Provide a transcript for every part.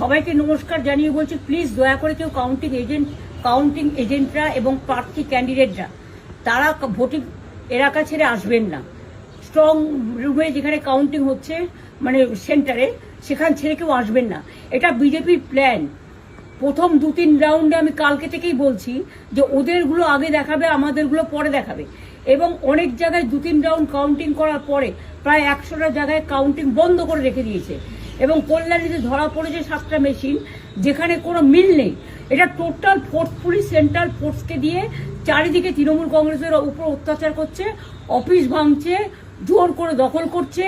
সবাইকে নমস্কার জানিয়ে বলছি, প্লিজ দয়া করে কেউ কাউন্টিং এজেন্টরা এবং প্রার্থী ক্যান্ডিডেটরা তারা ভোটিং এলাকা ছেড়ে আসবেন না। স্ট্রং রুমে যেখানে কাউন্টিং হচ্ছে, মানে সেন্টারে, সেখান ছেড়ে কেউ আসবেন না। এটা বিজেপির প্ল্যান। প্রথম 2-3 রাউন্ডে আমি কালকে থেকেই বলছি যে ওদেরগুলো আগে দেখাবে, আমাদেরগুলো পরে দেখাবে। এবং অনেক জায়গায় 2-3 রাউন্ড কাউন্টিং করার পরে প্রায় 100টা জায়গায় কাউন্টিং বন্ধ করে রেখে দিয়েছে। এবং কল্যাণীতে ধরা পড়েছে 7টা মেশিন, যেখানে কোনো মিল নেই। এটা টোটাল ফোর্স পুলিশ সেন্ট্রাল ফোর্সকে দিয়ে চারিদিকে তৃণমূল কংগ্রেসের উপর অত্যাচার করছে, অফিস ভাঙছে, জোর করে দখল করছে।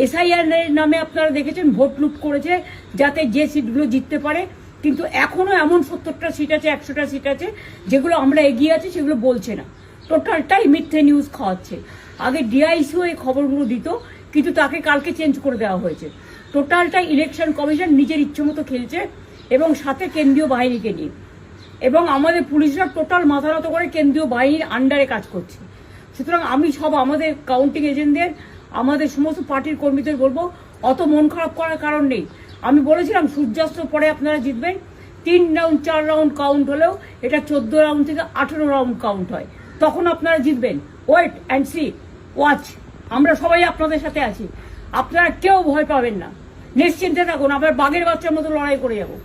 এসআইআর নামে আপনারা দেখেছেন ভোট লুট করেছে যাতে যে সিটগুলো জিততে পারে। কিন্তু এখনো এমন 70টা সিট আছে, 100টা সিট আছে যেগুলো আমরা এগিয়ে আছি, সেগুলো বলছে না। টোটালটাই মিথ্যে নিউজ খাওয়াচ্ছে। আগে ডিআইসিও এই খবরগুলো দিত, কিন্তু তাকে কালকে চেঞ্জ করে দেওয়া হয়েছে। টোটালটাই ইলেকশন কমিশন নিজের ইচ্ছে মতো খেলছে, এবং সাথে কেন্দ্রীয় বাহিনীকে নিয়ে। এবং আমাদের পুলিশরা টোটাল মাথা নত করে কেন্দ্রীয় বাহিনীর আন্ডারে কাজ করছে। সুতরাং আমি আমাদের কাউন্টিং এজেন্টদের, আমাদের সমস্ত পার্টির কর্মীদের বলবো, অত মন খারাপ করার কারণ নেই। আমি বলেছিলাম সূর্যাস্ত পরে আপনারা জিতবেন। 3 রাউন্ড 4 রাউন্ড কাউন্ট হলেও এটা 14 রাউন্ড থেকে 18 রাউন্ড কাউন্ট হয়, তখন আপনারা জিতবেন। Wait and see, watch. আমরা সবাই আপনাদের সাথে আছি, আপনারা কেউ ভয় পাবেন না, নিশ্চিন্তে থাকুন। আমরা বাঘের বাচ্চার মতো লড়াই করে যাবো।